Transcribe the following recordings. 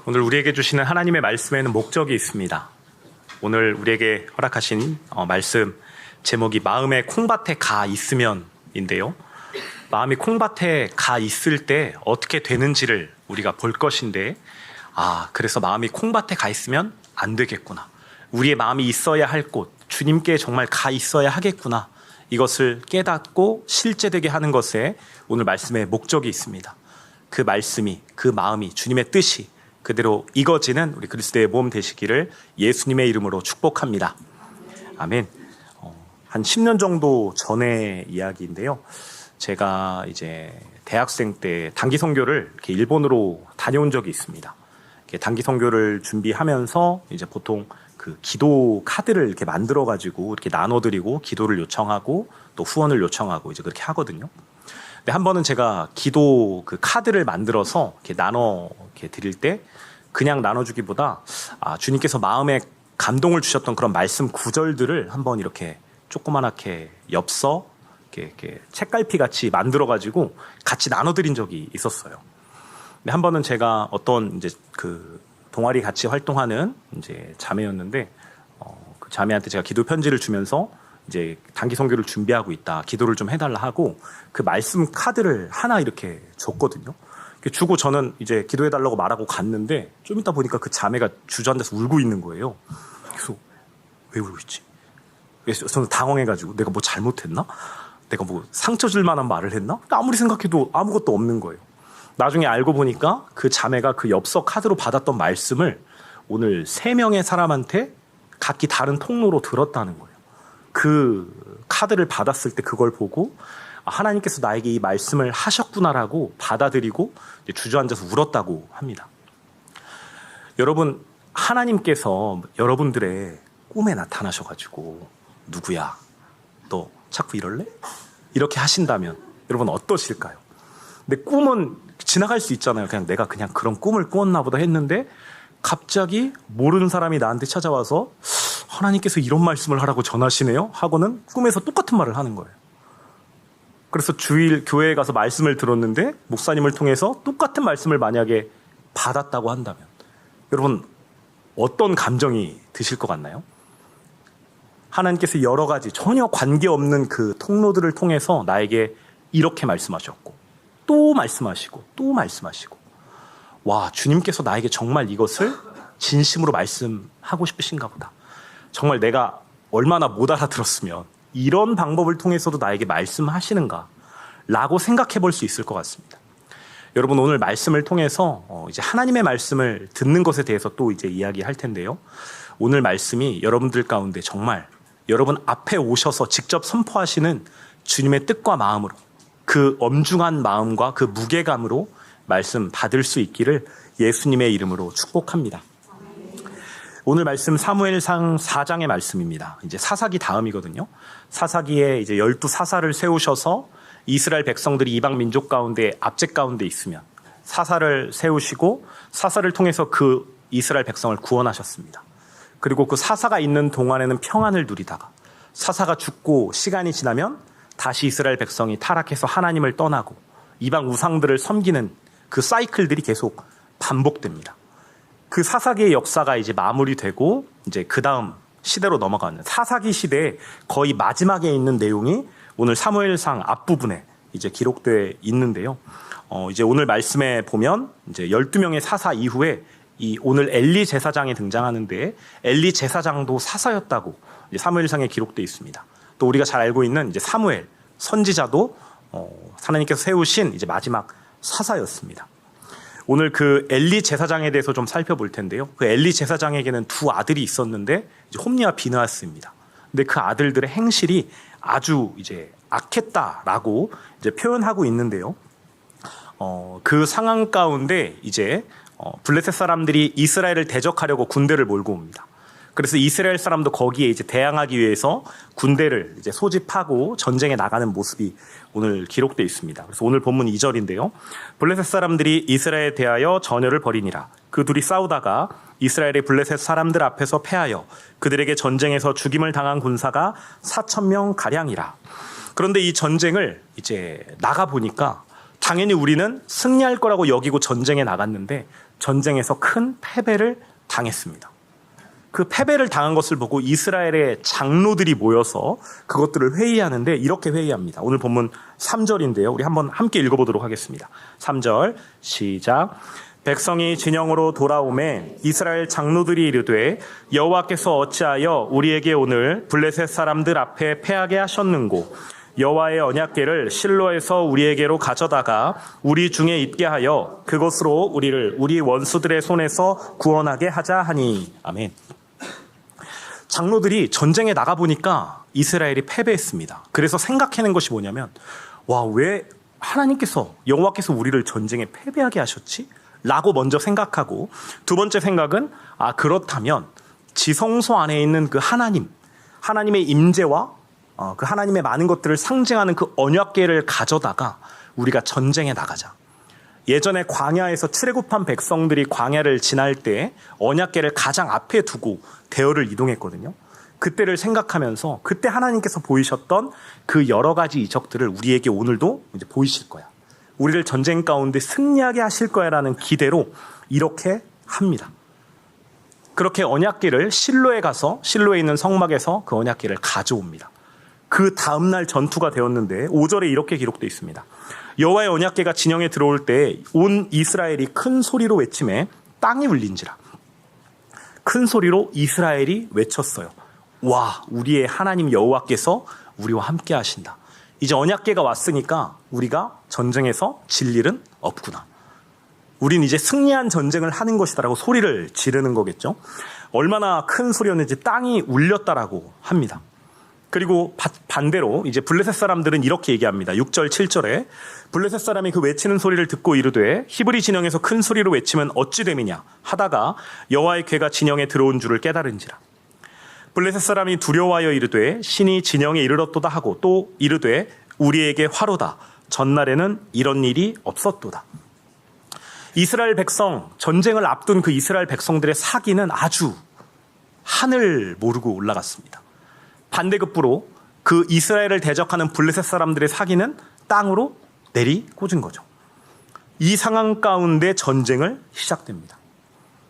오늘 우리에게 주시는 하나님의 말씀에는 목적이 있습니다. 오늘 우리에게 허락하신 말씀 제목이 마음의 콩밭에 가 있으면인데요. 마음이 콩밭에 가 있을 때 어떻게 되는지를 우리가 볼 것인데, 그래서 마음이 콩밭에 가 있으면 안 되겠구나. 우리의 마음이 있어야 할 곳, 주님께 정말 가 있어야 하겠구나. 이것을 깨닫고 실제되게 하는 것에 오늘 말씀의 목적이 있습니다. 그 말씀이, 그 마음이, 주님의 뜻이 그대로 이거지는 우리 그리스도의 몸 되시기를 예수님의 이름으로 축복합니다. 아멘. 한 10년 정도 전의 이야기인데요. 제가 이제 대학생 때 단기 선교를 이렇게 일본으로 다녀온 적이 있습니다. 이렇게 단기 선교를 준비하면서 이제 보통 그 기도 카드를 이렇게 만들어 가지고 이렇게 나눠드리고 기도를 요청하고 또 후원을 요청하고 이제 그렇게 하거든요. 근데 한 번은 제가 기도 그 카드를 만들어서 이렇게 나눠 이렇게 드릴 때 그냥 나눠주기보다 주님께서 마음에 감동을 주셨던 그런 말씀 구절들을 한번 이렇게 조그만하게 엽서 이렇게 책갈피 같이 만들어 가지고 같이 나눠드린 적이 있었어요. 근데 한 번은 제가 어떤 이제 그 동아리 같이 활동하는 이제 자매였는데 그 자매한테 제가 기도 편지를 주면서 이제 단기 선교를 준비하고 있다. 기도를 좀 해달라 하고 그 말씀 카드를 하나 이렇게 줬거든요. 주고 저는 이제 기도해달라고 말하고 갔는데 좀 이따 보니까 그 자매가 주저앉아서 울고 있는 거예요. 그래서 왜 울고 있지? 그래서 저는 당황해가지고 내가 뭐 잘못했나? 내가 뭐 상처 줄 만한 말을 했나? 아무리 생각해도 아무것도 없는 거예요. 나중에 알고 보니까 그 자매가 그 엽서 카드로 받았던 말씀을 오늘 3명의 사람한테 각기 다른 통로로 들었다는 거예요. 그 카드를 받았을 때 그걸 보고 하나님께서 나에게 이 말씀을 하셨구나라고 받아들이고 주저앉아서 울었다고 합니다. 여러분, 하나님께서 여러분들의 꿈에 나타나셔가지고 누구야? 너 자꾸 이럴래? 이렇게 하신다면 여러분 어떠실까요? 근데 꿈은 지나갈 수 있잖아요. 내가 그냥 그런 꿈을 꾸었나 보다 했는데 갑자기 모르는 사람이 나한테 찾아와서 하나님께서 이런 말씀을 하라고 전하시네요 하고는 꿈에서 똑같은 말을 하는 거예요. 그래서 주일 교회에 가서 말씀을 들었는데 목사님을 통해서 똑같은 말씀을 만약에 받았다고 한다면 여러분 어떤 감정이 드실 것 같나요? 하나님께서 여러 가지 전혀 관계없는 그 통로들을 통해서 나에게 이렇게 말씀하셨고 또 말씀하시고 또 말씀하시고, 와, 주님께서 나에게 정말 이것을 진심으로 말씀하고 싶으신가 보다. 정말 내가 얼마나 못 알아들었으면 이런 방법을 통해서도 나에게 말씀하시는가 라고 생각해 볼 수 있을 것 같습니다. 여러분, 오늘 말씀을 통해서 이제 하나님의 말씀을 듣는 것에 대해서 또 이제 이야기할 텐데요. 오늘 말씀이 여러분들 가운데 정말 여러분 앞에 오셔서 직접 선포하시는 주님의 뜻과 마음으로, 그 엄중한 마음과 그 무게감으로 말씀 받을 수 있기를 예수님의 이름으로 축복합니다. 오늘 말씀 사무엘상 4장의 말씀입니다. 이제 사사기 다음이거든요. 사사기에 이제 12사사를 세우셔서 이스라엘 백성들이 이방 민족 가운데 압제 가운데 있으면 사사를 세우시고 사사를 통해서 그 이스라엘 백성을 구원하셨습니다. 그리고 그 사사가 있는 동안에는 평안을 누리다가 사사가 죽고 시간이 지나면 다시 이스라엘 백성이 타락해서 하나님을 떠나고 이방 우상들을 섬기는 그 사이클들이 계속 반복됩니다. 그 사사기의 역사가 이제 마무리되고 이제 그 다음 시대로 넘어가는 사사기 시대의 거의 마지막에 있는 내용이 오늘 사무엘상 앞부분에 이제 기록되어 있는데요. 이제 오늘 말씀에 보면 이제 12명의 사사 이후에 이 오늘 엘리 제사장이 등장하는데 엘리 제사장도 사사였다고 이제 사무엘상에 기록되어 있습니다. 또 우리가 잘 알고 있는 이제 사무엘 선지자도 하나님께서 세우신 이제 마지막 사사였습니다. 오늘 그 엘리 제사장에 대해서 좀 살펴볼 텐데요. 그 엘리 제사장에게는 2 아들이 있었는데 이제 홈리와 비느하스입니다. 근데 그 아들들의 행실이 아주 이제 악했다라고 이제 표현하고 있는데요. 그 상황 가운데 이제 블레셋 사람들이 이스라엘을 대적하려고 군대를 몰고 옵니다. 그래서 이스라엘 사람도 거기에 이제 대항하기 위해서 군대를 이제 소집하고 전쟁에 나가는 모습이 오늘 기록되어 있습니다. 그래서 오늘 본문 2절인데요. 블레셋 사람들이 이스라엘에 대하여 전열을 벌이니라. 그 둘이 싸우다가 이스라엘의 블레셋 사람들 앞에서 패하여 그들에게 전쟁에서 죽임을 당한 군사가 4,000명 가량이라. 그런데 이 전쟁을 이제 나가 보니까 당연히 우리는 승리할 거라고 여기고 전쟁에 나갔는데 전쟁에서 큰 패배를 당했습니다. 그 패배를 당한 것을 보고 이스라엘의 장로들이 모여서 그것들을 회의하는데 이렇게 회의합니다. 오늘 본문 3절인데요. 우리 한번 함께 읽어보도록 하겠습니다. 3절 시작. 백성이 진영으로 돌아오매 이스라엘 장로들이 이르되 여호와께서 어찌하여 우리에게 오늘 블레셋 사람들 앞에 패하게 하셨는고 여호와의 언약궤를 실로에서 우리에게로 가져다가 우리 중에 있게 하여 그것으로 우리를 우리 원수들의 손에서 구원하게 하자 하니. 아멘. 장로들이 전쟁에 나가보니까 이스라엘이 패배했습니다. 그래서 생각해낸 것이 뭐냐면 왜 하나님께서 여호와께서 우리를 전쟁에 패배하게 하셨지? 라고 먼저 생각하고, 두 번째 생각은 그렇다면 지성소 안에 있는 그 하나님의 임재와 그 하나님의 많은 것들을 상징하는 그 언약궤를 가져다가 우리가 전쟁에 나가자. 예전에 광야에서 출애굽한 백성들이 광야를 지날 때 언약궤를 가장 앞에 두고 대열을 이동했거든요. 그때를 생각하면서 그때 하나님께서 보이셨던 그 여러 가지 이적들을 우리에게 오늘도 이제 보이실 거야. 우리를 전쟁 가운데 승리하게 하실 거야라는 기대로 이렇게 합니다. 그렇게 언약궤를 실로에 가서 실로에 있는 성막에서 그 언약궤를 가져옵니다. 그 다음날 전투가 되었는데 5절에 이렇게 기록되어 있습니다. 여호와의 언약궤가 진영에 들어올 때 온 이스라엘이 큰 소리로 외치매 땅이 울린지라. 큰 소리로 이스라엘이 외쳤어요. 와, 우리의 하나님 여호와께서 우리와 함께 하신다. 이제 언약궤가 왔으니까 우리가 전쟁에서 질 일은 없구나. 우린 이제 승리한 전쟁을 하는 것이다라고 소리를 지르는 거겠죠. 얼마나 큰 소리였는지 땅이 울렸다라고 합니다. 그리고 반대로 이제 블레셋 사람들은 이렇게 얘기합니다. 6절 7절에 블레셋 사람이 그 외치는 소리를 듣고 이르되 히브리 진영에서 큰 소리로 외치면 어찌 됨이냐 하다가 여호와의 궤가 진영에 들어온 줄을 깨달은지라. 블레셋 사람이 두려워하여 이르되 신이 진영에 이르렀도다 하고 또 이르되 우리에게 화로다. 전날에는 이런 일이 없었도다. 이스라엘 백성, 전쟁을 앞둔 그 이스라엘 백성들의 사기는 아주 하늘 모르고 올라갔습니다. 반대급부로 그 이스라엘을 대적하는 블레셋 사람들의 사기는 땅으로 내리꽂은 거죠. 이 상황 가운데 전쟁을 시작됩니다.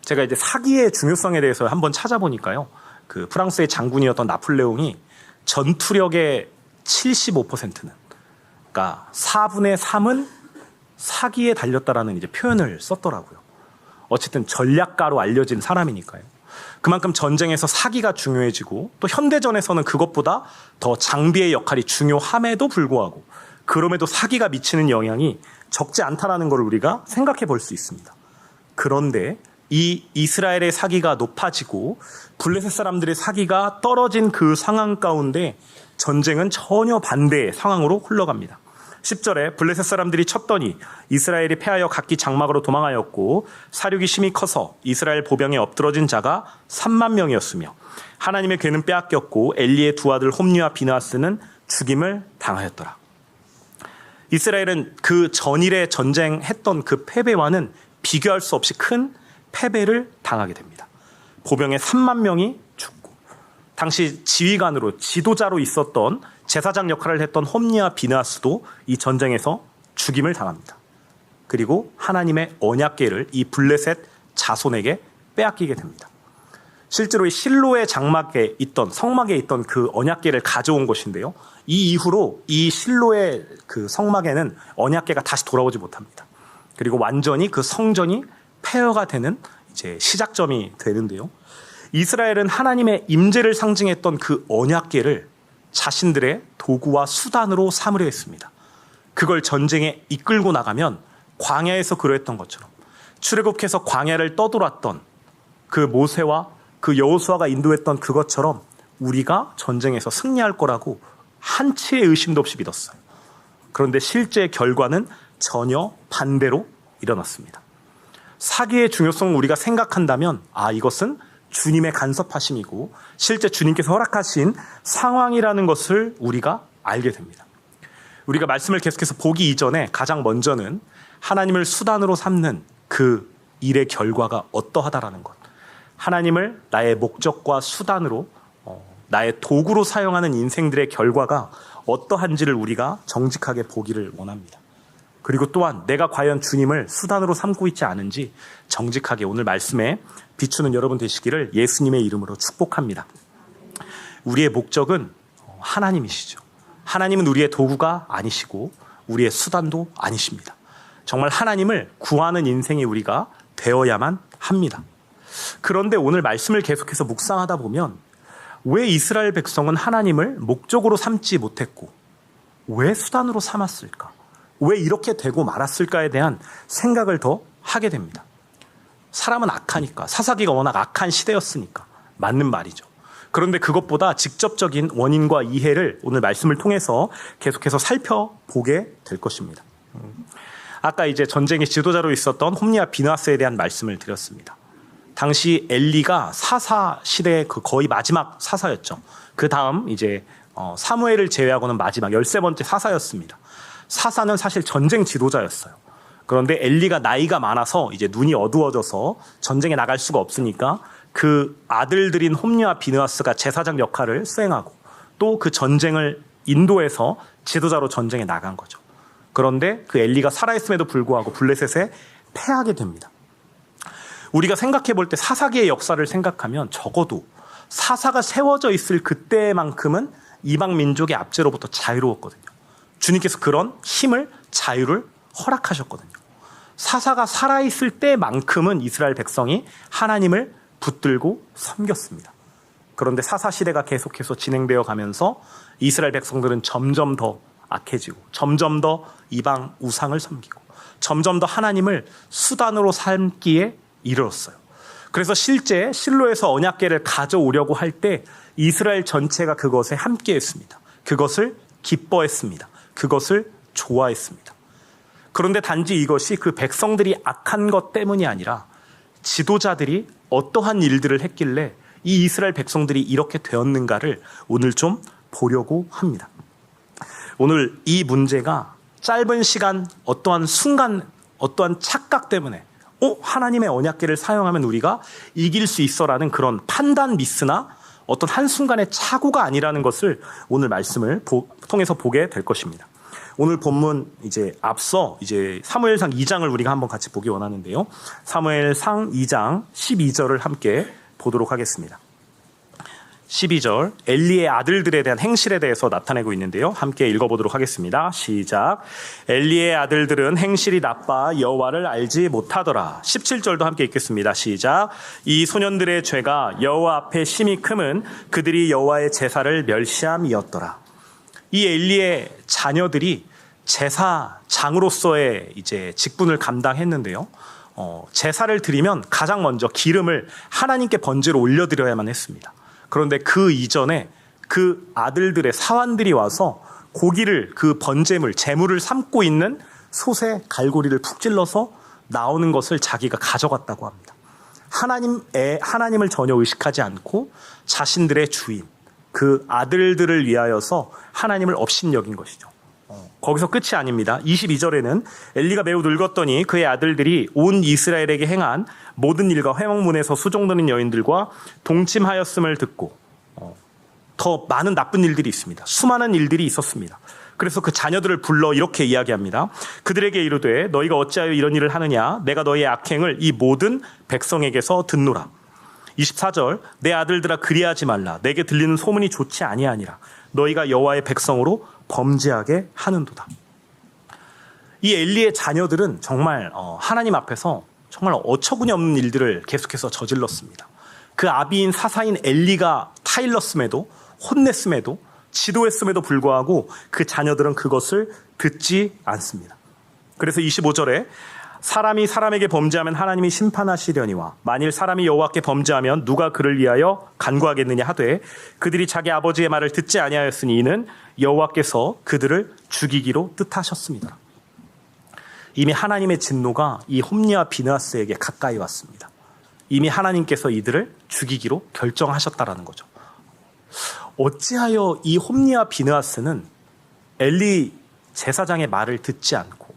제가 이제 사기의 중요성에 대해서 한번 찾아보니까요. 그 프랑스의 장군이었던 나폴레옹이 전투력의 75%는, 그러니까 4분의 3은 사기에 달렸다라는 이제 표현을 썼더라고요. 어쨌든 전략가로 알려진 사람이니까요. 그만큼 전쟁에서 사기가 중요해지고 또 현대전에서는 그것보다 더 장비의 역할이 중요함에도 불구하고 그럼에도 사기가 미치는 영향이 적지 않다라는 걸 우리가 생각해 볼 수 있습니다. 그런데 이 이스라엘의 사기가 높아지고 블레셋 사람들의 사기가 떨어진 그 상황 가운데 전쟁은 전혀 반대의 상황으로 흘러갑니다. 10절에 블레셋 사람들이 쳤더니 이스라엘이 패하여 각기 장막으로 도망하였고 사륙이 심히 커서 이스라엘 보병에 엎드러진 자가 3만 명이었으며 하나님의 궤는 빼앗겼고 엘리의 두 아들 홈리와 비느하스는 죽임을 당하였더라. 이스라엘은 그 전일에 전쟁했던 그 패배와는 비교할 수 없이 큰 패배를 당하게 됩니다. 보병의 3만 명이 죽고 당시 지휘관으로 지도자로 있었던 제사장 역할을 했던 홈리와 비느하스도 이 전쟁에서 죽임을 당합니다. 그리고 하나님의 언약궤를 이 블레셋 자손에게 빼앗기게 됩니다. 실제로 이 실로의 장막에 있던 성막에 있던 그 언약궤를 가져온 것인데요. 이 이후로 이 실로의 그 성막에는 언약궤가 다시 돌아오지 못합니다. 그리고 완전히 그 성전이 폐허가 되는 이제 시작점이 되는데요. 이스라엘은 하나님의 임재를 상징했던 그 언약궤를 자신들의 도구와 수단으로 삼으려 했습니다. 그걸 전쟁에 이끌고 나가면 광야에서 그러했던 것처럼 출애굽해서 광야를 떠돌았던 그 모세와 그 여호수아가 인도했던 그것처럼 우리가 전쟁에서 승리할 거라고 한치의 의심도 없이 믿었어요. 그런데 실제 결과는 전혀 반대로 일어났습니다. 사기의 중요성을 우리가 생각한다면 이것은 주님의 간섭하심이고 실제 주님께서 허락하신 상황이라는 것을 우리가 알게 됩니다. 우리가 말씀을 계속해서 보기 이전에 가장 먼저는 하나님을 수단으로 삼는 그 일의 결과가 어떠하다라는 것, 하나님을 나의 목적과 수단으로 나의 도구로 사용하는 인생들의 결과가 어떠한지를 우리가 정직하게 보기를 원합니다. 그리고 또한 내가 과연 주님을 수단으로 삼고 있지 않은지 정직하게 오늘 말씀에 비추는 여러분 되시기를 예수님의 이름으로 축복합니다. 우리의 목적은 하나님이시죠. 하나님은 우리의 도구가 아니시고 우리의 수단도 아니십니다. 정말 하나님을 구하는 인생이 우리가 되어야만 합니다. 그런데 오늘 말씀을 계속해서 묵상하다 보면 왜 이스라엘 백성은 하나님을 목적으로 삼지 못했고 왜 수단으로 삼았을까? 왜 이렇게 되고 말았을까에 대한 생각을 더 하게 됩니다. 사람은 악하니까, 사사기가 워낙 악한 시대였으니까 맞는 말이죠. 그런데 그것보다 직접적인 원인과 이해를 오늘 말씀을 통해서 계속해서 살펴보게 될 것입니다. 아까 이제 전쟁의 지도자로 있었던 홈리와 비느하스에 대한 말씀을 드렸습니다. 당시 엘리가 사사 시대의 그 거의 마지막 사사였죠. 그 다음 이제 사무엘을 제외하고는 마지막 13번째 사사였습니다. 사사는 사실 전쟁 지도자였어요. 그런데 엘리가 나이가 많아서 이제 눈이 어두워져서 전쟁에 나갈 수가 없으니까 그 아들들인 홈리와 비느하스가 제사장 역할을 수행하고 또 그 전쟁을 인도해서 지도자로 전쟁에 나간 거죠. 그런데 그 엘리가 살아있음에도 불구하고 블레셋에 패하게 됩니다. 우리가 생각해 볼 때 사사기의 역사를 생각하면 적어도 사사가 세워져 있을 그때만큼은 이방 민족의 압제로부터 자유로웠거든요. 주님께서 그런 힘을, 자유를 허락하셨거든요. 사사가 살아있을 때만큼은 이스라엘 백성이 하나님을 붙들고 섬겼습니다. 그런데 사사 시대가 계속해서 진행되어 가면서 이스라엘 백성들은 점점 더 악해지고 점점 더 이방 우상을 섬기고 점점 더 하나님을 수단으로 삼기에 이르렀어요. 그래서 실제 실로에서 언약궤를 가져오려고 할 때 이스라엘 전체가 그것에 함께했습니다. 그것을 기뻐했습니다. 그것을 좋아했습니다. 그런데 단지 이것이 그 백성들이 악한 것 때문이 아니라 지도자들이 어떠한 일들을 했길래 이 이스라엘 백성들이 이렇게 되었는가를 오늘 좀 보려고 합니다. 오늘 이 문제가 짧은 시간, 어떠한 순간, 어떠한 착각 때문에 하나님의 언약궤를 사용하면 우리가 이길 수 있어라는 그런 판단 미스나 어떤 한순간의 착오가 아니라는 것을 오늘 말씀을 통해서 보게 될 것입니다. 오늘 본문 이제 앞서 이제 사무엘상 2장을 우리가 한번 같이 보기 원하는데요. 사무엘상 2장 12절을 함께 보도록 하겠습니다. 12절 엘리의 아들들에 대한 행실에 대해서 나타내고 있는데요. 함께 읽어보도록 하겠습니다. 시작. 엘리의 아들들은 행실이 나빠 여호와를 알지 못하더라. 17절도 함께 읽겠습니다. 시작. 이 소년들의 죄가 여호와 앞에 심히 크면 그들이 여호와의 제사를 멸시함이었더라. 이 엘리의 자녀들이 제사장으로서의 이제 직분을 감당했는데요. 제사를 드리면 가장 먼저 기름을 하나님께 번제로 올려드려야만 했습니다. 그런데 그 이전에 그 아들들의 사환들이 와서 고기를 그 번제물, 제물을 삶고 있는 솥에 갈고리를 푹 찔러서 나오는 것을 자기가 가져갔다고 합니다. 하나님을 전혀 의식하지 않고 자신들의 주인, 그 아들들을 위하여서 하나님을 업신여긴 것이죠. 거기서 끝이 아닙니다. 22절에는 엘리가 매우 늙었더니 그의 아들들이 온 이스라엘에게 행한 모든 일과 회막문에서 수종드는 여인들과 동침하였음을 듣고 더 많은 나쁜 일들이 있습니다. 수많은 일들이 있었습니다. 그래서 그 자녀들을 불러 이렇게 이야기합니다. 그들에게 이르되 너희가 어찌하여 이런 일을 하느냐? 내가 너희의 악행을 이 모든 백성에게서 듣노라. 24절 내 아들들아 그리하지 말라. 내게 들리는 소문이 좋지 아니하니라. 너희가 여호와의 백성으로 범죄하게 하는도다. 이 엘리의 자녀들은 정말 하나님 앞에서 정말 어처구니 없는 일들을 계속해서 저질렀습니다. 그 아비인 사사인 엘리가 타일렀음에도 혼냈음에도 지도했음에도 불구하고 그 자녀들은 그것을 듣지 않습니다. 그래서 25절에 사람이 사람에게 범죄하면 하나님이 심판하시려니와 만일 사람이 여호와께 범죄하면 누가 그를 위하여 간구하겠느냐 하되 그들이 자기 아버지의 말을 듣지 아니하였으니 이는 여호와께서 그들을 죽이기로 뜻하셨습니다. 이미 하나님의 진노가 이 홈리와 비느하스에게 가까이 왔습니다. 이미 하나님께서 이들을 죽이기로 결정하셨다라는 거죠. 어찌하여 이 홈리와 비느하스는 엘리 제사장의 말을 듣지 않고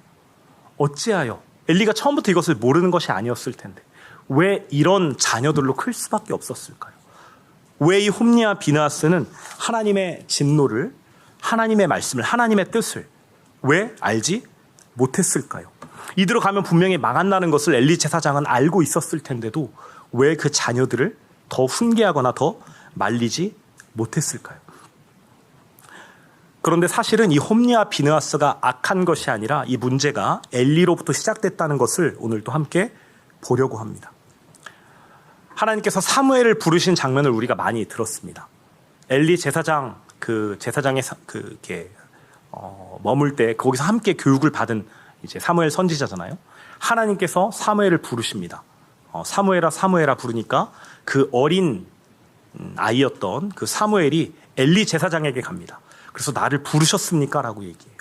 어찌하여 엘리가 처음부터 이것을 모르는 것이 아니었을 텐데 왜 이런 자녀들로 클 수밖에 없었을까요? 왜 이 홈리와 비느하스는 하나님의 진노를, 하나님의 말씀을, 하나님의 뜻을 왜 알지 못했을까요? 이대로 가면 분명히 망한다는 것을 엘리 제사장은 알고 있었을 텐데도 왜 그 자녀들을 더 훈계하거나 더 말리지 못했을까요? 그런데 사실은 이 홈리와 비느하스가 악한 것이 아니라 이 문제가 엘리로부터 시작됐다는 것을 오늘 또 함께 보려고 합니다. 하나님께서 사무엘을 부르신 장면을 우리가 많이 들었습니다. 엘리 제사장 제사장의 머물 때 거기서 함께 교육을 받은 이제 사무엘 선지자잖아요. 하나님께서 사무엘을 부르십니다. 사무엘아 부르니까 그 어린 아이였던 그 사무엘이 엘리 제사장에게 갑니다. 그래서 나를 부르셨습니까? 라고 얘기해요.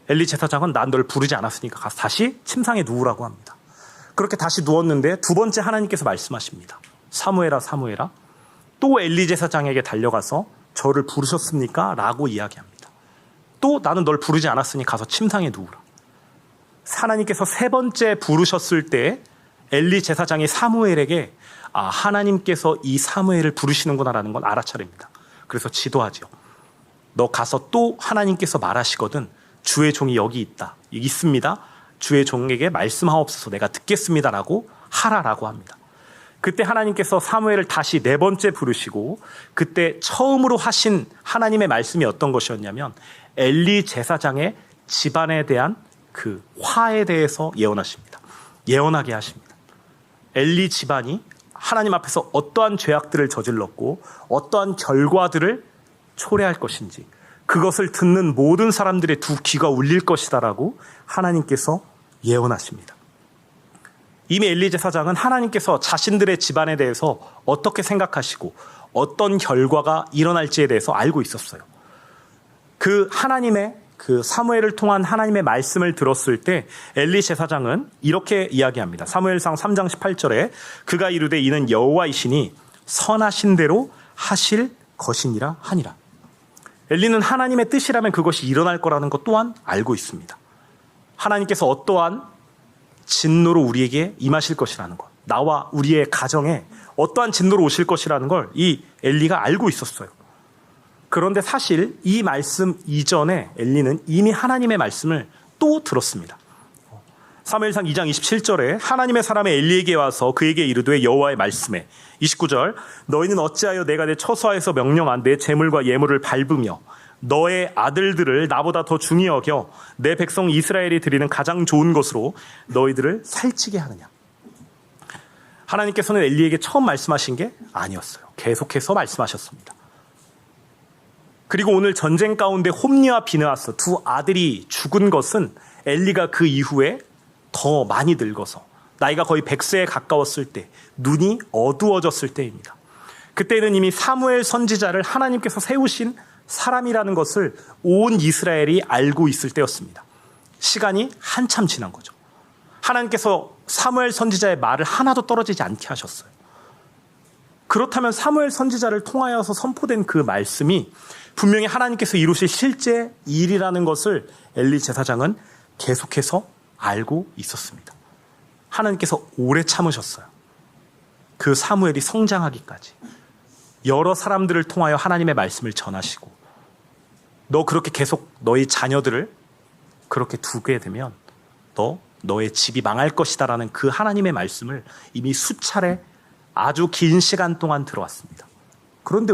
엘리 제사장은 난 널 부르지 않았으니까 가서 다시 침상에 누우라고 합니다. 그렇게 다시 누웠는데 두 번째 하나님께서 말씀하십니다. 사무엘아 또 엘리 제사장에게 달려가서 저를 부르셨습니까? 라고 이야기합니다. 또 나는 널 부르지 않았으니 가서 침상에 누우라. 하나님께서 세 번째 부르셨을 때 엘리 제사장이 사무엘에게 하나님께서 이 사무엘을 부르시는구나라는 건 알아차립니다. 그래서 지도하죠. 너 가서 또 하나님께서 말하시거든 주의 종이 여기 있습니다. 주의 종에게 말씀하옵소서 내가 듣겠습니다라고 하라라고 합니다. 그때 하나님께서 사무엘을 다시 네 번째 부르시고 그때 처음으로 하신 하나님의 말씀이 어떤 것이었냐면 엘리 제사장의 집안에 대한 그 화에 대해서 예언하게 하십니다. 엘리 집안이 하나님 앞에서 어떠한 죄악들을 저질렀고 어떠한 결과들을 초래할 것인지 그것을 듣는 모든 사람들의 두 귀가 울릴 것이다라고 하나님께서 예언하십니다. 이미 엘리 제사장은 하나님께서 자신들의 집안에 대해서 어떻게 생각하시고 어떤 결과가 일어날지에 대해서 알고 있었어요. 그 하나님의 그 사무엘을 통한 하나님의 말씀을 들었을 때 엘리 제사장은 이렇게 이야기합니다. 사무엘상 3장 18절에 그가 이르되 이는 여호와이시니 선하신 대로 하실 것이니라 하니라. 엘리는 하나님의 뜻이라면 그것이 일어날 거라는 것 또한 알고 있습니다. 하나님께서 어떠한 진노로 우리에게 임하실 것이라는 것, 나와 우리의 가정에 어떠한 진노로 오실 것이라는 걸 이 엘리가 알고 있었어요. 그런데 사실 이 말씀 이전에 엘리는 이미 하나님의 말씀을 또 들었습니다. 사무엘상 2장 27절에 하나님의 사람의 엘리에게 와서 그에게 이르되 여호와의 말씀에 29절 너희는 어찌하여 내가 내 처소하에서 명령한 내 재물과 예물을 밟으며 너의 아들들을 나보다 더 중히 여겨 내 백성 이스라엘이 드리는 가장 좋은 것으로 너희들을 살찌게 하느냐. 하나님께서는 엘리에게 처음 말씀하신 게 아니었어요. 계속해서 말씀하셨습니다. 그리고 오늘 전쟁 가운데 홈리와 비느하스 두 아들이 죽은 것은 엘리가 그 이후에 더 많이 늙어서 나이가 거의 100세에 가까웠을 때 눈이 어두워졌을 때입니다. 그때는 이미 사무엘 선지자를 하나님께서 세우신 사람이라는 것을 온 이스라엘이 알고 있을 때였습니다. 시간이 한참 지난 거죠. 하나님께서 사무엘 선지자의 말을 하나도 떨어지지 않게 하셨어요. 그렇다면 사무엘 선지자를 통하여서 선포된 그 말씀이 분명히 하나님께서 이루실 실제 일이라는 것을 엘리 제사장은 계속해서 알고 있었습니다. 하나님께서 오래 참으셨어요. 그 사무엘이 성장하기까지 여러 사람들을 통하여 하나님의 말씀을 전하시고 너 그렇게 계속 너희 자녀들을 그렇게 두게 되면 너의 집이 망할 것이다라는 그 하나님의 말씀을 이미 수차례 아주 긴 시간 동안 들어왔습니다. 그런데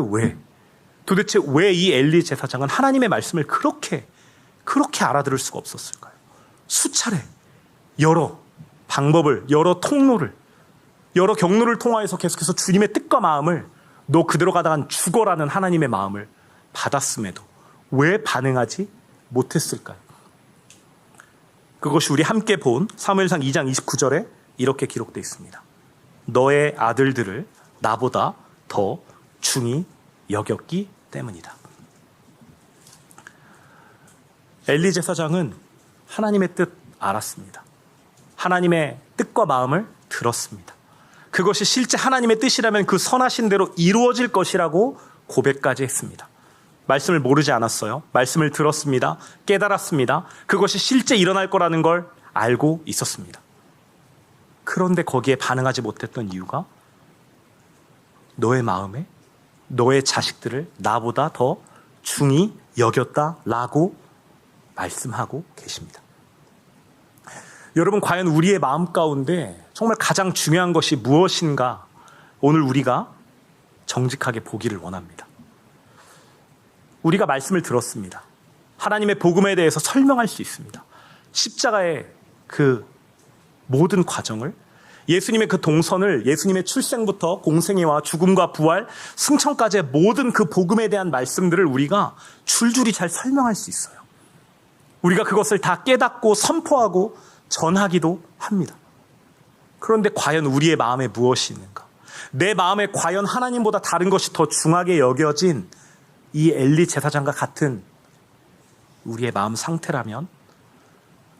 도대체 왜 이 엘리 제사장은 하나님의 말씀을 그렇게 알아들을 수가 없었을까요? 수차례 여러 방법을, 여러 통로를, 여러 경로를 통하여서 계속해서 주님의 뜻과 마음을 너 그대로 가다간 죽어라는 하나님의 마음을 받았음에도 왜 반응하지 못했을까요? 그것이 우리 함께 본 사무엘상 2장 29절에 이렇게 기록되어 있습니다. 너의 아들들을 나보다 더 중히 여겼기 때문이다. 엘리 제사장은 하나님의 뜻 알았습니다. 하나님의 뜻과 마음을 들었습니다. 그것이 실제 하나님의 뜻이라면 그 선하신 대로 이루어질 것이라고 고백까지 했습니다. 말씀을 모르지 않았어요. 말씀을 들었습니다. 깨달았습니다. 그것이 실제 일어날 거라는 걸 알고 있었습니다. 그런데 거기에 반응하지 못했던 이유가 너의 마음에 너의 자식들을 나보다 더 중히 여겼다라고 말씀하고 계십니다. 여러분, 과연 우리의 마음 가운데 정말 가장 중요한 것이 무엇인가? 오늘 우리가 정직하게 보기를 원합니다. 우리가 말씀을 들었습니다. 하나님의 복음에 대해서 설명할 수 있습니다. 십자가의 그 모든 과정을, 예수님의 그 동선을, 예수님의 출생부터 공생애와 죽음과 부활, 승천까지의 모든 그 복음에 대한 말씀들을 우리가 줄줄이 잘 설명할 수 있어요. 우리가 그것을 다 깨닫고 선포하고 전하기도 합니다. 그런데 과연 우리의 마음에 무엇이 있는가? 내 마음에 과연 하나님보다 다른 것이 더 중하게 여겨진 이 엘리 제사장과 같은 우리의 마음 상태라면,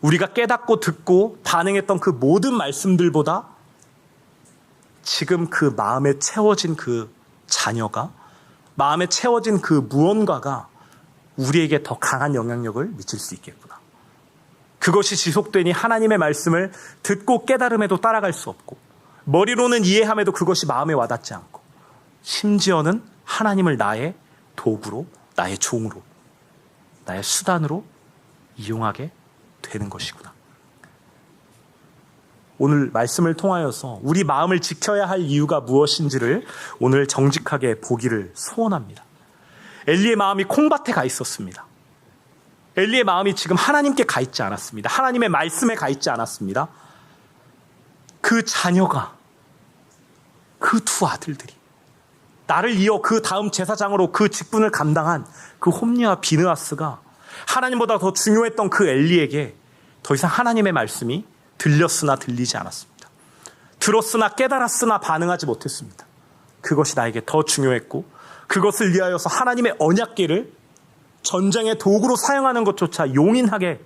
우리가 깨닫고 듣고 반응했던 그 모든 말씀들보다 지금 그 마음에 채워진 그 자녀가, 마음에 채워진 그 무언가가 우리에게 더 강한 영향력을 미칠 수 있겠구나. 그것이 지속되니 하나님의 말씀을 듣고 깨달음에도 따라갈 수 없고, 머리로는 이해함에도 그것이 마음에 와닿지 않고, 심지어는 하나님을 나의 도구로, 나의 종으로, 나의 수단으로 이용하게 되는 것이구나. 오늘 말씀을 통하여서 우리 마음을 지켜야 할 이유가 무엇인지를 오늘 정직하게 보기를 소원합니다. 엘리의 마음이 콩밭에 가 있었습니다. 엘리의 마음이 지금 하나님께 가 있지 않았습니다. 하나님의 말씀에 가 있지 않았습니다. 그 자녀가, 그 두 아들들이, 나를 이어 그 다음 제사장으로 그 직분을 감당한 그 홈리와 비느하스가 하나님보다 더 중요했던 그 엘리에게 더 이상 하나님의 말씀이 들렸으나 들리지 않았습니다. 들었으나 깨달았으나 반응하지 못했습니다. 그것이 나에게 더 중요했고, 그것을 위하여서 하나님의 언약궤를 전쟁의 도구로 사용하는 것조차 용인하게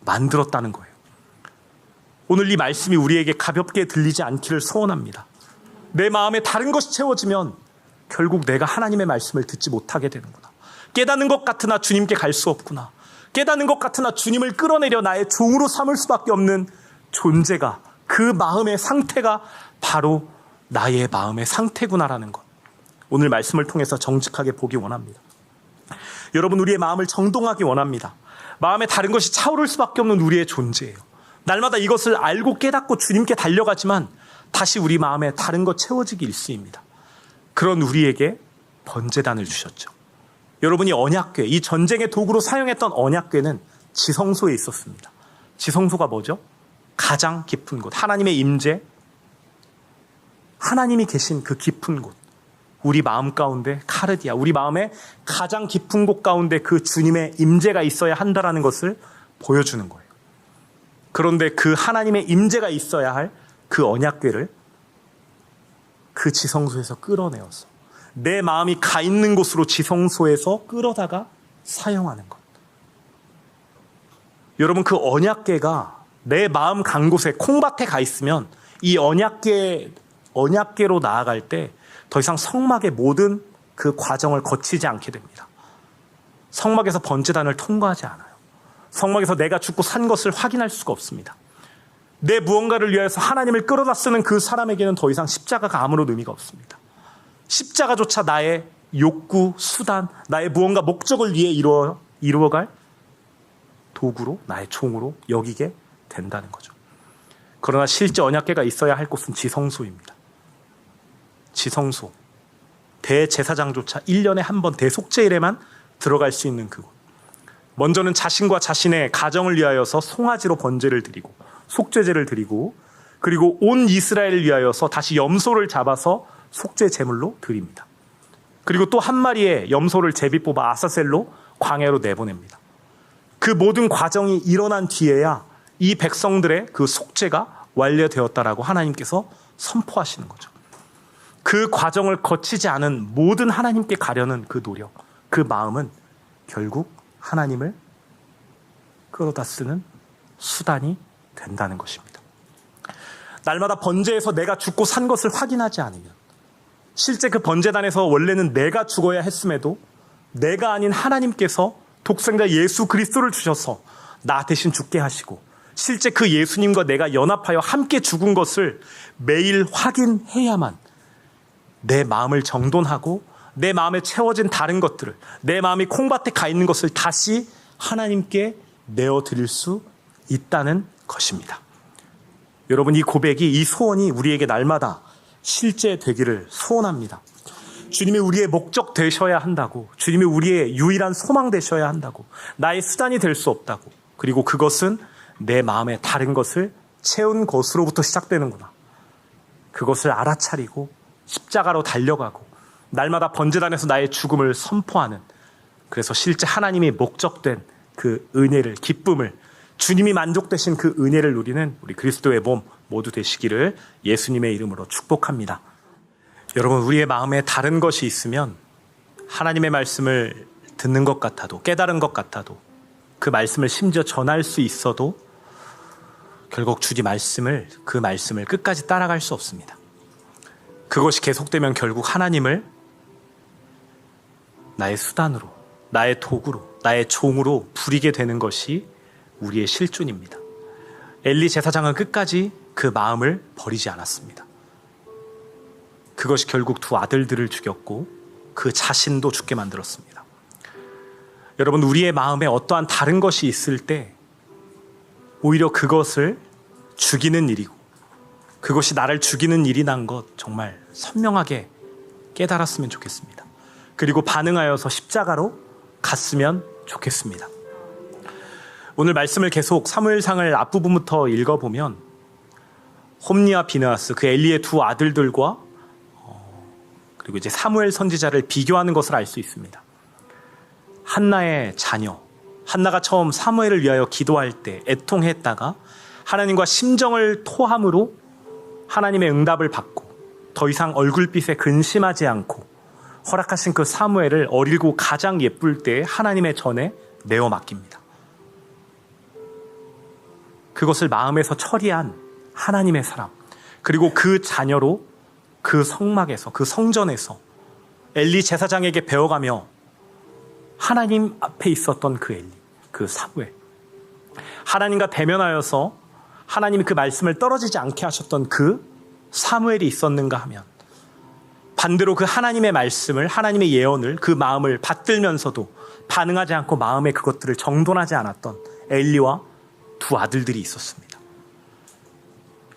만들었다는 거예요. 오늘 이 말씀이 우리에게 가볍게 들리지 않기를 소원합니다. 내 마음에 다른 것이 채워지면 결국 내가 하나님의 말씀을 듣지 못하게 되는구나. 깨닫는 것 같으나 주님께 갈 수 없구나. 깨닫는 것 같으나 주님을 끌어내려 나의 종으로 삼을 수밖에 없는 존재가, 그 마음의 상태가 바로 나의 마음의 상태구나라는 것, 오늘 말씀을 통해서 정직하게 보기 원합니다. 여러분, 우리의 마음을 정동하기 원합니다. 마음에 다른 것이 차오를 수밖에 없는 우리의 존재예요. 날마다 이것을 알고 깨닫고 주님께 달려가지만 다시 우리 마음에 다른 것 채워지기 일쑤입니다. 그런 우리에게 번제단을 주셨죠. 여러분이 언약궤, 이 전쟁의 도구로 사용했던 언약궤는 지성소에 있었습니다. 지성소가 뭐죠? 가장 깊은 곳, 하나님의 임재, 하나님이 계신 그 깊은 곳, 우리 마음 가운데 카르디아, 우리 마음의 가장 깊은 곳 가운데 그 주님의 임재가 있어야 한다라는 것을 보여주는 거예요. 그런데 그 하나님의 임재가 있어야 할 그 언약궤를 그 지성소에서 끌어내어서 내 마음이 가 있는 곳으로 지성소에서 끌어다가 사용하는 것. 여러분, 그 언약궤가 내 마음 간 곳에 콩밭에 가 있으면 이 언약궤로 나아갈 때 더 이상 성막의 모든 그 과정을 거치지 않게 됩니다. 성막에서 번제단을 통과하지 않아요. 성막에서 내가 죽고 산 것을 확인할 수가 없습니다. 내 무언가를 위해서 하나님을 끌어다 쓰는 그 사람에게는 더 이상 십자가가 아무런 의미가 없습니다. 십자가조차 나의 욕구, 수단, 나의 무언가 목적을 위해 이루어갈 도구로, 나의 종으로 여기게 된다는 거죠. 그러나 실제 언약궤가 있어야 할 곳은 지성소입니다. 지성소, 대제사장조차 1년에 한 번 대속죄일에만 들어갈 수 있는 그곳. 먼저는 자신과 자신의 가정을 위하여서 송아지로 번제를 드리고 속죄제를 드리고, 그리고 온 이스라엘을 위하여서 다시 염소를 잡아서 속죄 제물로 드립니다. 그리고 또 한 마리의 염소를 제비 뽑아 아사셀로 광야로 내보냅니다. 그 모든 과정이 일어난 뒤에야 이 백성들의 그 속죄가 완료되었다라고 하나님께서 선포하시는 거죠. 그 과정을 거치지 않은 모든 하나님께 가려는 그 노력, 그 마음은 결국 하나님을 끌어다 쓰는 수단이 된다는 것입니다. 날마다 번제에서 내가 죽고 산 것을 확인하지 않으면, 실제 그 번제단에서 원래는 내가 죽어야 했음에도 내가 아닌 하나님께서 독생자 예수 그리스도를 주셔서 나 대신 죽게 하시고, 실제 그 예수님과 내가 연합하여 함께 죽은 것을 매일 확인해야만 내 마음을 정돈하고 내 마음에 채워진 다른 것들을, 내 마음이 콩밭에 가 있는 것을 다시 하나님께 내어드릴 수 있다는 것입니다. 여러분, 이 고백이, 이 소원이 우리에게 날마다 실제 되기를 소원합니다. 주님이 우리의 목적 되셔야 한다고, 주님이 우리의 유일한 소망 되셔야 한다고, 나의 수단이 될 수 없다고, 그리고 그것은 내 마음에 다른 것을 채운 것으로부터 시작되는구나. 그것을 알아차리고 십자가로 달려가고 날마다 번제단에서 나의 죽음을 선포하는, 그래서 실제 하나님이 목적된 그 은혜를, 기쁨을, 주님이 만족되신 그 은혜를 누리는 우리 그리스도의 몸 모두 되시기를 예수님의 이름으로 축복합니다. 여러분, 우리의 마음에 다른 것이 있으면 하나님의 말씀을 듣는 것 같아도, 깨달은 것 같아도, 그 말씀을 심지어 전할 수 있어도 결국 그 말씀을 끝까지 따라갈 수 없습니다. 그것이 계속되면 결국 하나님을 나의 수단으로, 나의 도구로, 나의 종으로 부리게 되는 것이 우리의 실존입니다. 엘리 제사장은 끝까지 그 마음을 버리지 않았습니다. 그것이 결국 두 아들들을 죽였고 그 자신도 죽게 만들었습니다. 여러분, 우리의 마음에 어떠한 다른 것이 있을 때 오히려 그것을 죽이는 일이고, 그것이 나를 죽이는 일이란 것 정말 선명하게 깨달았으면 좋겠습니다. 그리고 반응하여서 십자가로 갔으면 좋겠습니다. 오늘 말씀을 계속 사무엘상을 앞부분부터 읽어보면 홈리와 비느하스, 그 엘리의 두 아들들과 그리고 이제 사무엘 선지자를 비교하는 것을 알 수 있습니다. 한나의 자녀, 한나가 처음 사무엘을 위하여 기도할 때 애통했다가 하나님과 심정을 토함으로 하나님의 응답을 받고 더 이상 얼굴빛에 근심하지 않고 허락하신 그 사무엘을 어리고 가장 예쁠 때 하나님의 전에 내어 맡깁니다. 그것을 마음에서 처리한 하나님의 사람, 그리고 그 자녀로 그 성막에서, 그 성전에서 엘리 제사장에게 배워가며 하나님 앞에 있었던 그 엘리, 그 사무엘, 하나님과 대면하여서 하나님이 그 말씀을 떨어지지 않게 하셨던 그 사무엘이 있었는가 하면 반대로 그 하나님의 말씀을, 하나님의 예언을, 그 마음을 받들면서도 반응하지 않고 마음에 그것들을 정돈하지 않았던 엘리와 두 아들들이 있었습니다.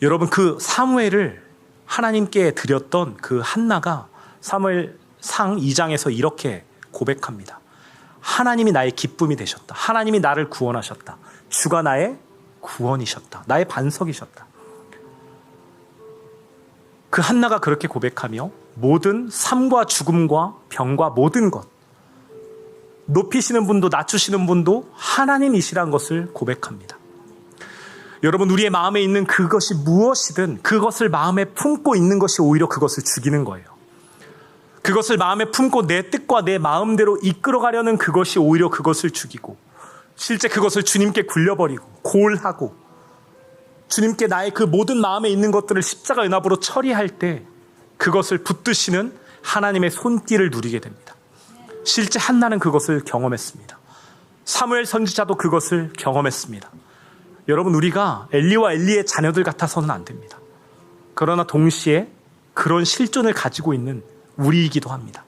여러분, 그 사무엘을 하나님께 드렸던 그 한나가 사무엘상 2장에서 이렇게 고백합니다. 하나님이 나의 기쁨이 되셨다. 하나님이 나를 구원하셨다. 주가 나의 구원이셨다. 나의 반석이셨다. 그 한나가 그렇게 고백하며 모든 삶과 죽음과 병과 모든 것, 높이시는 분도 낮추시는 분도 하나님이시란 것을 고백합니다. 여러분, 우리의 마음에 있는 그것이 무엇이든 그것을 마음에 품고 있는 것이 오히려 그것을 죽이는 거예요. 그것을 마음에 품고 내 뜻과 내 마음대로 이끌어가려는 그것이 오히려 그것을 죽이고, 실제 그것을 주님께 굴려버리고 고울하고 주님께 나의 그 모든 마음에 있는 것들을 십자가 연합으로 처리할 때 그것을 붙드시는 하나님의 손길을 누리게 됩니다. 실제 한나는 그것을 경험했습니다. 사무엘 선지자도 그것을 경험했습니다. 여러분, 우리가 엘리와 엘리의 자녀들 같아서는 안 됩니다. 그러나 동시에 그런 실존을 가지고 있는 우리이기도 합니다.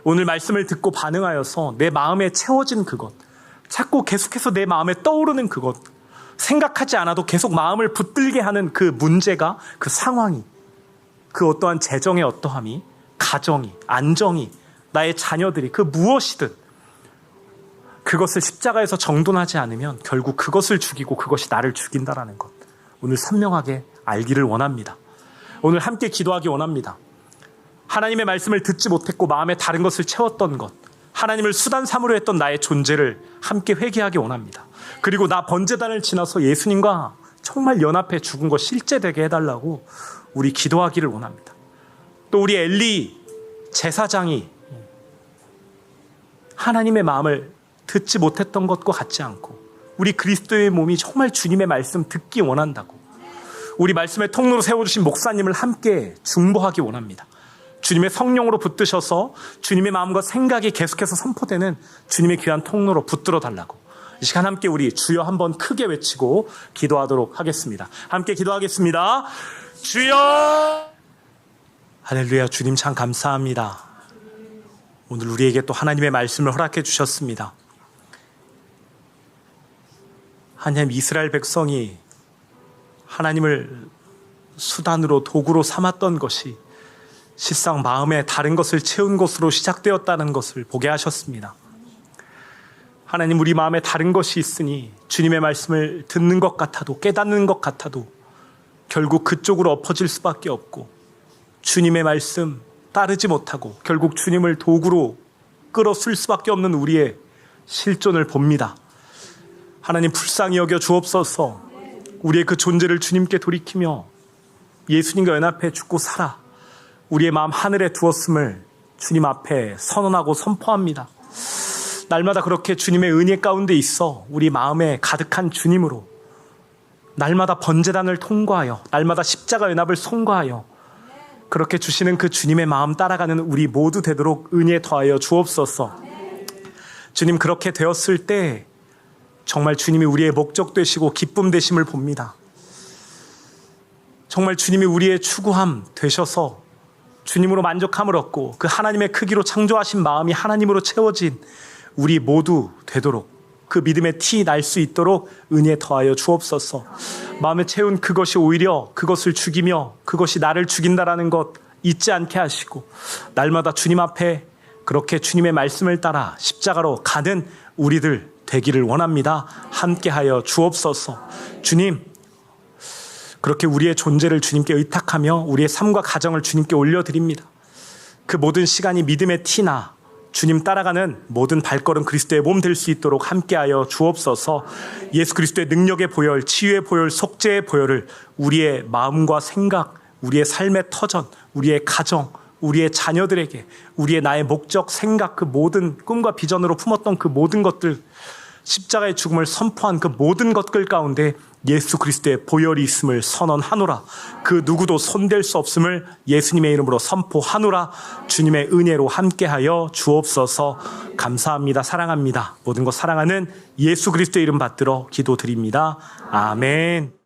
오늘 말씀을 듣고 반응하여서 내 마음에 채워진 그것, 자꾸 계속해서 내 마음에 떠오르는 그것, 생각하지 않아도 계속 마음을 붙들게 하는 그 문제가, 그 상황이, 그 어떠한 재정의 어떠함이, 가정이, 안정이, 나의 자녀들이, 그 무엇이든 그것을 십자가에서 정돈하지 않으면 결국 그것을 죽이고 그것이 나를 죽인다라는 것, 오늘 선명하게 알기를 원합니다. 오늘 함께 기도하기 원합니다. 하나님의 말씀을 듣지 못했고 마음에 다른 것을 채웠던 것, 하나님을 수단 삼으로 했던 나의 존재를 함께 회개하기 원합니다. 그리고 나 번제단을 지나서 예수님과 정말 연합해 죽은 것 실제 되게 해달라고 우리 기도하기를 원합니다. 또 우리 엘리 제사장이 하나님의 마음을 듣지 못했던 것과 같지 않고 우리 그리스도의 몸이 정말 주님의 말씀 듣기 원한다고 우리 말씀의 통로로 세워주신 목사님을 함께 중보하기 원합니다. 주님의 성령으로 붙드셔서 주님의 마음과 생각이 계속해서 선포되는 주님의 귀한 통로로 붙들어 달라고 이 시간 함께 우리 주여 한번 크게 외치고 기도하도록 하겠습니다. 함께 기도하겠습니다. 주여! 할렐루야. 주님 참 감사합니다. 오늘 우리에게 또 하나님의 말씀을 허락해 주셨습니다. 하나님, 이스라엘 백성이 하나님을 수단으로 도구로 삼았던 것이 실상 마음에 다른 것을 채운 것으로 시작되었다는 것을 보게 하셨습니다. 하나님, 우리 마음에 다른 것이 있으니 주님의 말씀을 듣는 것 같아도 깨닫는 것 같아도 결국 그쪽으로 엎어질 수밖에 없고 주님의 말씀 따르지 못하고 결국 주님을 도구로 끌어쓸 수밖에 없는 우리의 실존을 봅니다. 하나님, 불쌍히 여겨 주옵소서. 우리의 그 존재를 주님께 돌이키며 예수님과 연합해 죽고 살아 우리의 마음 하늘에 두었음을 주님 앞에 선언하고 선포합니다. 날마다 그렇게 주님의 은혜 가운데 있어 우리 마음에 가득한 주님으로 날마다 번제단을 통과하여 날마다 십자가 연합을 송과하여 그렇게 주시는 그 주님의 마음 따라가는 우리 모두 되도록 은혜 더하여 주옵소서. 주님, 그렇게 되었을 때 정말 주님이 우리의 목적 되시고 기쁨 되심을 봅니다. 정말 주님이 우리의 추구함 되셔서 주님으로 만족함을 얻고 그 하나님의 크기로 창조하신 마음이 하나님으로 채워진 우리 모두 되도록 그 믿음의 티 날 수 있도록 은혜 더하여 주옵소서. 마음에 채운 그것이 오히려 그것을 죽이며 그것이 나를 죽인다라는 것 잊지 않게 하시고 날마다 주님 앞에 그렇게 주님의 말씀을 따라 십자가로 가는 우리들 되기를 원합니다. 함께하여 주옵소서. 주님, 그렇게 우리의 존재를 주님께 의탁하며 우리의 삶과 가정을 주님께 올려드립니다. 그 모든 시간이 믿음의 티나 주님 따라가는 모든 발걸음 그리스도의 몸 될 수 있도록 함께하여 주옵소서. 예수 그리스도의 능력의 보혈, 치유의 보혈, 속죄의 보혈을 우리의 마음과 생각, 우리의 삶의 터전, 우리의 가정, 우리의 자녀들에게 우리의 나의 목적, 생각, 그 모든 꿈과 비전으로 품었던 그 모든 것들, 십자가의 죽음을 선포한 그 모든 것들 가운데 예수 그리스도의 보혈이 있음을 선언하노라. 그 누구도 손댈 수 없음을 예수님의 이름으로 선포하노라. 주님의 은혜로 함께하여 주옵소서. 감사합니다. 사랑합니다. 모든 것 사랑하는 예수 그리스도의 이름 받들어 기도드립니다. 아멘.